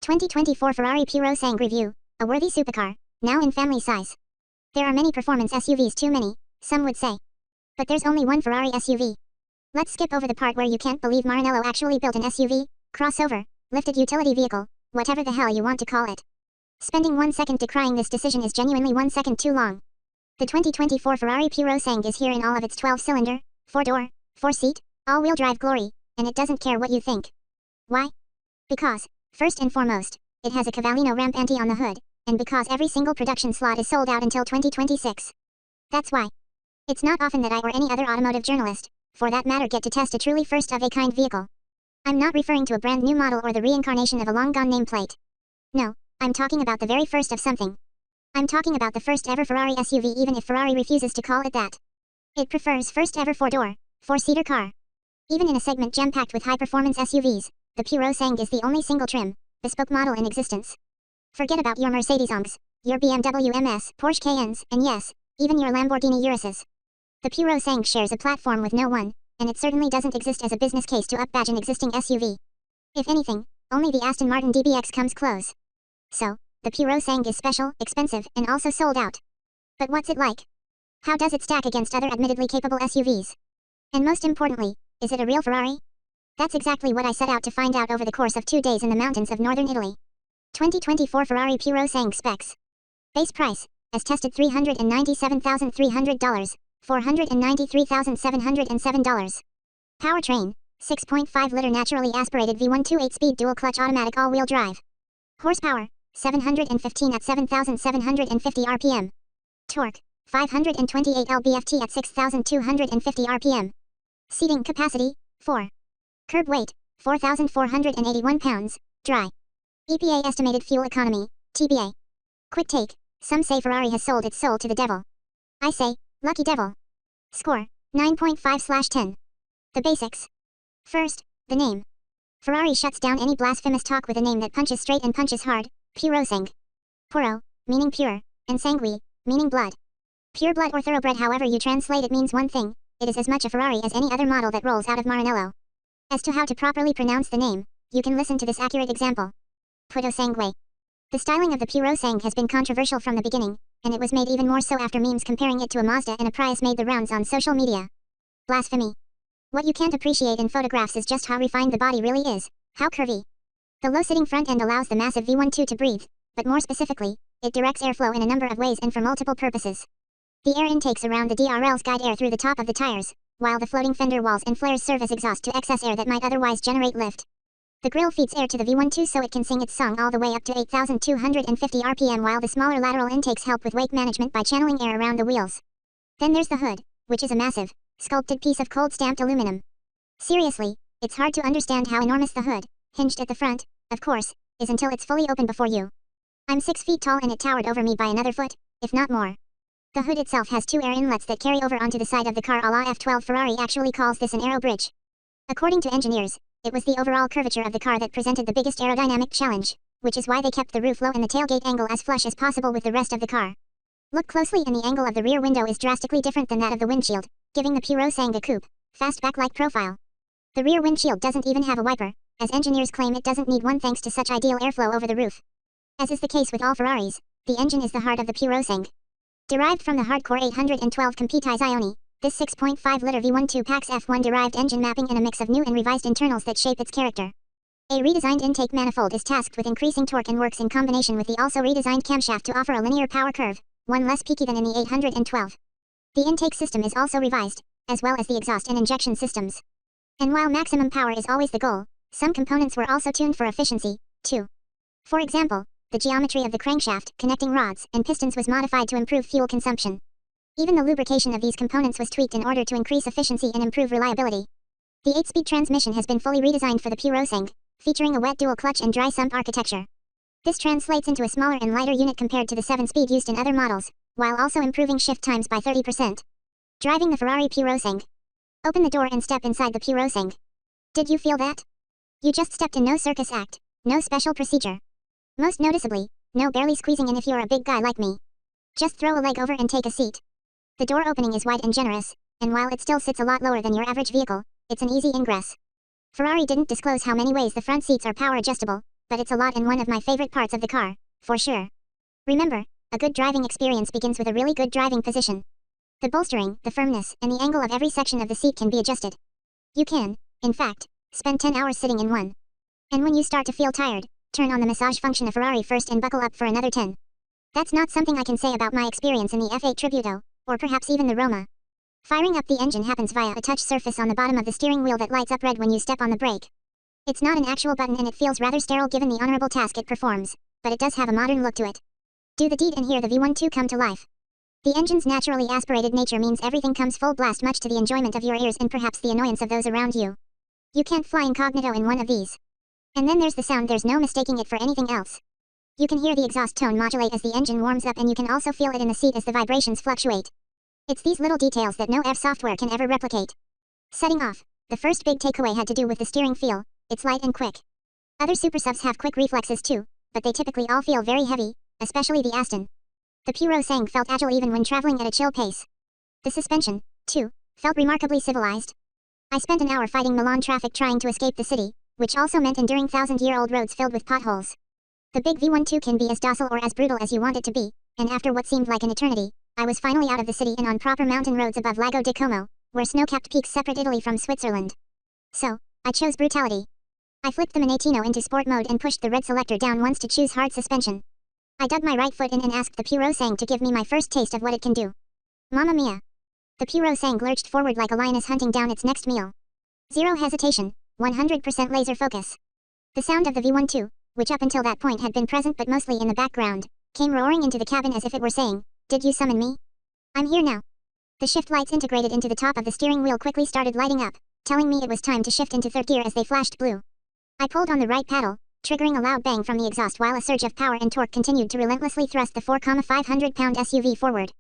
2024 Ferrari purosangue review, a worthy supercar, now in family size. There are many performance SUVs, too many, some would say. But there's only one Ferrari SUV. Let's skip over the part where you can't believe Maranello actually built an SUV, crossover, lifted utility vehicle, whatever the hell you want to call it. Spending 1 second decrying this decision is genuinely 1 second too long. The 2024 Ferrari purosangue is here in all of its 12-cylinder, 4-door, 4-seat, all-wheel drive glory, and it doesn't care what you think. Why? Because, first and foremost, it has a Cavallino rampante on the hood, and because every single production slot is sold out until 2026. That's why. It's not often that I or any other automotive journalist, for that matter, get to test a truly first-of-a-kind vehicle. I'm not referring to a brand new model or the reincarnation of a long-gone nameplate. No, I'm talking about the very first of something. I'm talking about the first-ever Ferrari SUV, even if Ferrari refuses to call it that. It prefers first-ever 4-door, 4-seater car. Even in a segment jam-packed with high-performance SUVs, the purosangue is the only single-trim, bespoke model in existence. Forget about your Mercedes-AMGs, your BMW MS, Porsche Cayennes, and yes, even your Lamborghini Uruses. The purosangue shares a platform with no one, and it certainly doesn't exist as a business case to upbadge an existing SUV. If anything, only the Aston Martin DBX comes close. So, the purosangue is special, expensive, and also sold out. But what's it like? How does it stack against other admittedly capable SUVs? And most importantly, is it a real Ferrari? That's exactly what I set out to find out over the course of 2 days in the mountains of northern Italy. 2024 Ferrari purosangue specs. Base price, as tested $397,300, $493,707. Powertrain, 6.5-liter naturally aspirated V1 8-speed dual-clutch automatic all-wheel drive. Horsepower, 715 at 7,750 RPM. Torque, 528 lb-ft at 6,250 RPM. Seating capacity, 4. Curb weight, 4,481 pounds, dry. EPA estimated fuel economy, TBA. Quick take, some say Ferrari has sold its soul to the devil. I say, lucky devil. Score, 9.5/10. The basics. First, the name. Ferrari shuts down any blasphemous talk with a name that punches straight and punches hard, purosangue. Puro, meaning pure, and sangue, meaning blood. Pure blood or thoroughbred, however you translate it, means one thing: it is as much a Ferrari as any other model that rolls out of Maranello. As to how to properly pronounce the name, you can listen to this accurate example. Purosangue. The styling of the purosangue has been controversial from the beginning, and it was made even more so after memes comparing it to a Mazda and a Prius made the rounds on social media. Blasphemy. What you can't appreciate in photographs is just how refined the body really is, how curvy. The low-sitting front end allows the massive V12 to breathe, but more specifically, it directs airflow in a number of ways and for multiple purposes. The air intakes around the DRLs guide air through the top of the tires, while the floating fender walls and flares serve as exhaust to excess air that might otherwise generate lift. The grille feeds air to the V12 so it can sing its song all the way up to 8,250 RPM, while the smaller lateral intakes help with weight management by channeling air around the wheels. Then there's the hood, which is a massive, sculpted piece of cold-stamped aluminum. Seriously, it's hard to understand how enormous the hood, hinged at the front, of course, is until it's fully open before you. I'm 6 feet tall and it towered over me by another foot, if not more. The hood itself has 2 air inlets that carry over onto the side of the car a la F12. Ferrari actually calls this an aero bridge. According to engineers, it was the overall curvature of the car that presented the biggest aerodynamic challenge, which is why they kept the roof low and the tailgate angle as flush as possible with the rest of the car. Look closely and the angle of the rear window is drastically different than that of the windshield, giving the purosangue a coupe, fastback-like profile. The rear windshield doesn't even have a wiper, as engineers claim it doesn't need one thanks to such ideal airflow over the roof. As is the case with all Ferraris, the engine is the heart of the purosangue. Derived from the hardcore 812 Competi's Ioni, this 6.5-liter V12 packs F1-derived engine mapping in a mix of new and revised internals that shape its character. A redesigned intake manifold is tasked with increasing torque and works in combination with the also redesigned camshaft to offer a linear power curve, one less peaky than in the 812. The intake system is also revised, as well as the exhaust and injection systems. And while maximum power is always the goal, some components were also tuned for efficiency, too. For example, the geometry of the crankshaft, connecting rods, and pistons was modified to improve fuel consumption. Even the lubrication of these components was tweaked in order to increase efficiency and improve reliability. The 8-speed transmission has been fully redesigned for the purosangue, featuring a wet dual-clutch and dry sump architecture. This translates into a smaller and lighter unit compared to the 7-speed used in other models, while also improving shift times by 30%. Driving the Ferrari purosangue. Open the door and step inside the purosangue. Did you feel that? You just stepped in. No circus act, no special procedure. Most noticeably, no barely squeezing in if you're a big guy like me. Just throw a leg over and take a seat. The door opening is wide and generous, and while it still sits a lot lower than your average vehicle, it's an easy ingress. Ferrari didn't disclose how many ways the front seats are power adjustable, but it's a lot and one of my favorite parts of the car, for sure. Remember, a good driving experience begins with a really good driving position. The bolstering, the firmness, and the angle of every section of the seat can be adjusted. You can, in fact, spend 10 hours sitting in one. And when you start to feel tired, turn on the massage function of Ferrari first and buckle up for another 10. That's not something I can say about my experience in the F8 Tributo, or perhaps even the Roma. Firing up the engine happens via a touch surface on the bottom of the steering wheel that lights up red when you step on the brake. It's not an actual button and it feels rather sterile given the honorable task it performs, but it does have a modern look to it. Do the deed and hear the V12 come to life. The engine's naturally aspirated nature means everything comes full blast, much to the enjoyment of your ears and perhaps the annoyance of those around you. You can't fly incognito in one of these. And then there's the sound, there's no mistaking it for anything else. You can hear the exhaust tone modulate as the engine warms up and you can also feel it in the seat as the vibrations fluctuate. It's these little details that no F software can ever replicate. Setting off, the first big takeaway had to do with the steering feel. It's light and quick. Other supersubs have quick reflexes too, but they typically all feel very heavy, especially the Aston. The purosangue felt agile even when traveling at a chill pace. The suspension, too, felt remarkably civilized. I spent an hour fighting Milan traffic trying to escape the city, which also meant enduring 1,000-year-old roads filled with potholes. The big V12 can be as docile or as brutal as you want it to be, and after what seemed like an eternity, I was finally out of the city and on proper mountain roads above Lago di Como, where snow-capped peaks separate Italy from Switzerland. So, I chose brutality. I flipped the Minatino into sport mode and pushed the red selector down once to choose hard suspension. I dug my right foot in and asked the purosangue to give me my first taste of what it can do. Mamma mia! The purosangue lurched forward like a lioness hunting down its next meal. Zero hesitation, 100% laser focus. The sound of the V12, which up until that point had been present but mostly in the background, came roaring into the cabin as if it were saying, "Did you summon me? I'm here now." The shift lights integrated into the top of the steering wheel quickly started lighting up, telling me it was time to shift into third gear as they flashed blue. I pulled on the right paddle, triggering a loud bang from the exhaust while a surge of power and torque continued to relentlessly thrust the 4,500-pound SUV forward.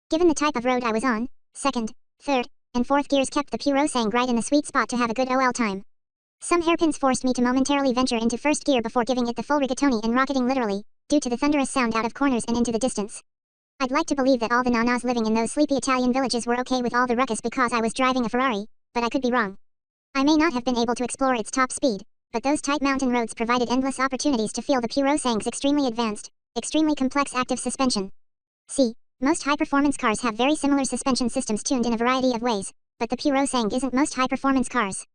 Given the type of road I was on, second, third, and fourth gears kept the purosangue right in the sweet spot to have a good OL time. Some hairpins forced me to momentarily venture into first gear before giving it the full rigatoni and rocketing literally, due to the thunderous sound out of corners and into the distance. I'd like to believe that all the nanas living in those sleepy Italian villages were okay with all the ruckus because I was driving a Ferrari, but I could be wrong. I may not have been able to explore its top speed, but those tight mountain roads provided endless opportunities to feel the purosangue's extremely advanced, extremely complex active suspension. See, most high-performance cars have very similar suspension systems tuned in a variety of ways, but the purosangue isn't most high-performance cars.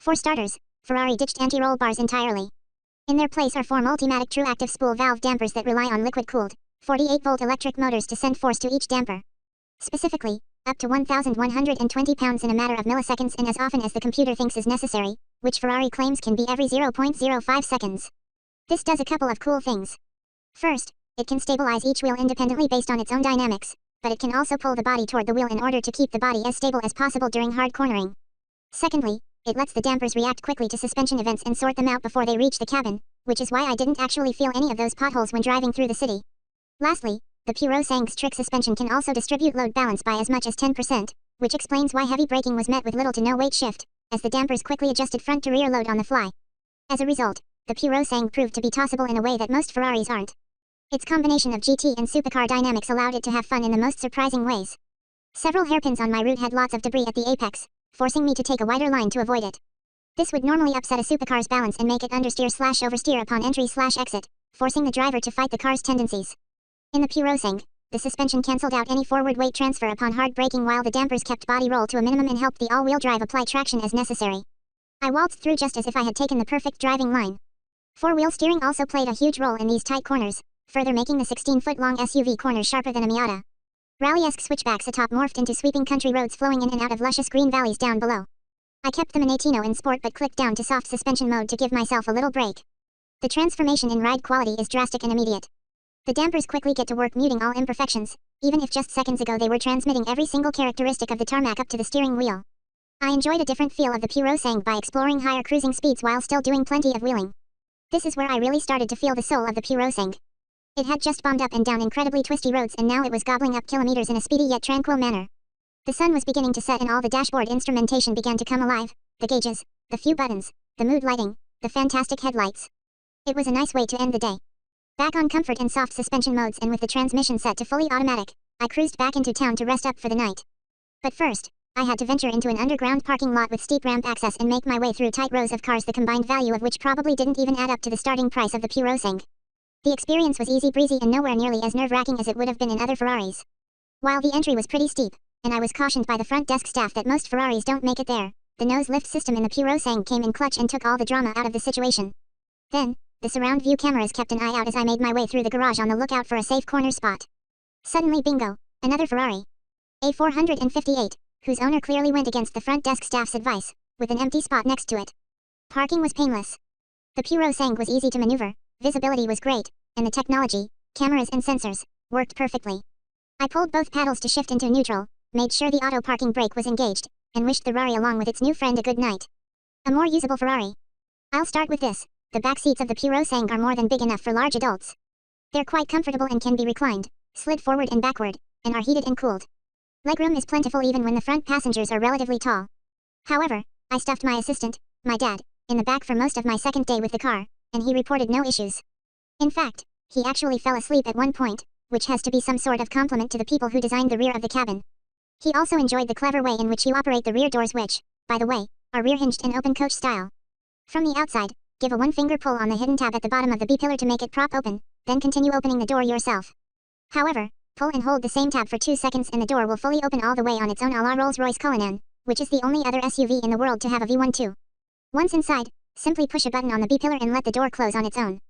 For starters, Ferrari ditched anti-roll bars entirely. In their place are 4 Multimatic true active spool valve dampers that rely on liquid-cooled, 48-volt electric motors to send force to each damper. Specifically, up to 1,120 pounds in a matter of milliseconds and as often as the computer thinks is necessary, which Ferrari claims can be every 0.05 seconds. This does a couple of cool things. First, it can stabilize each wheel independently based on its own dynamics, but it can also pull the body toward the wheel in order to keep the body as stable as possible during hard cornering. Secondly, it lets the dampers react quickly to suspension events and sort them out before they reach the cabin, which is why I didn't actually feel any of those potholes when driving through the city. Lastly, the purosangue's trick suspension can also distribute load balance by as much as 10%, which explains why heavy braking was met with little to no weight shift, as the dampers quickly adjusted front to rear load on the fly. As a result, the purosangue proved to be tossable in a way that most Ferraris aren't. Its combination of GT and supercar dynamics allowed it to have fun in the most surprising ways. Several hairpins on my route had lots of debris at the apex, forcing me to take a wider line to avoid it. This would normally upset a supercar's balance and make it understeer/oversteer upon entry/exit, forcing the driver to fight the car's tendencies. In the purosangue, the suspension cancelled out any forward weight transfer upon hard braking while the dampers kept body roll to a minimum and helped the all-wheel drive apply traction as necessary. I waltzed through just as if I had taken the perfect driving line. Four-wheel steering also played a huge role in these tight corners, further making the 16-foot-long SUV corners sharper than a Miata. Rally-esque switchbacks atop morphed into sweeping country roads flowing in and out of luscious green valleys down below. I kept the Minatino in sport but clicked down to soft suspension mode to give myself a little break. The transformation in ride quality is drastic and immediate. The dampers quickly get to work muting all imperfections, even if just seconds ago they were transmitting every single characteristic of the tarmac up to the steering wheel. I enjoyed a different feel of the purosangue by exploring higher cruising speeds while still doing plenty of wheeling. This is where I really started to feel the soul of the purosangue. It had just bombed up and down incredibly twisty roads and now it was gobbling up kilometers in a speedy yet tranquil manner. The sun was beginning to set and all the dashboard instrumentation began to come alive, the gauges, the few buttons, the mood lighting, the fantastic headlights. It was a nice way to end the day. Back on comfort and soft suspension modes and with the transmission set to fully automatic, I cruised back into town to rest up for the night. But first, I had to venture into an underground parking lot with steep ramp access and make my way through tight rows of cars, the combined value of which probably didn't even add up to the starting price of the purosangue. The experience was easy breezy and nowhere nearly as nerve-wracking as it would have been in other Ferraris. While the entry was pretty steep, and I was cautioned by the front desk staff that most Ferraris don't make it there, the nose lift system in the purosangue came in clutch and took all the drama out of the situation. Then, the surround view cameras kept an eye out as I made my way through the garage on the lookout for a safe corner spot. Suddenly bingo, another Ferrari. A 458, whose owner clearly went against the front desk staff's advice, with an empty spot next to it. Parking was painless. The purosangue was easy to maneuver, visibility was great, and the technology, cameras and sensors, worked perfectly. I pulled both paddles to shift into neutral, made sure the auto parking brake was engaged, and wished the Ferrari along with its new friend a good night. A more usable Ferrari. I'll start with this. The back seats of the purosangue are more than big enough for large adults. They're quite comfortable and can be reclined, slid forward and backward, and are heated and cooled. Legroom is plentiful even when the front passengers are relatively tall. However, I stuffed my assistant, my dad, in the back for most of my second day with the car, and he reported no issues. In fact, he actually fell asleep at one point, which has to be some sort of compliment to the people who designed the rear of the cabin. He also enjoyed the clever way in which you operate the rear doors, which, by the way, are rear-hinged in open coach style. From the outside, give a one-finger pull on the hidden tab at the bottom of the B-pillar to make it prop open, then continue opening the door yourself. However, pull and hold the same tab for 2 seconds and the door will fully open all the way on its own a la Rolls-Royce Cullinan, which is the only other SUV in the world to have a V1 too. Once inside, simply push a button on the B-pillar and let the door close on its own.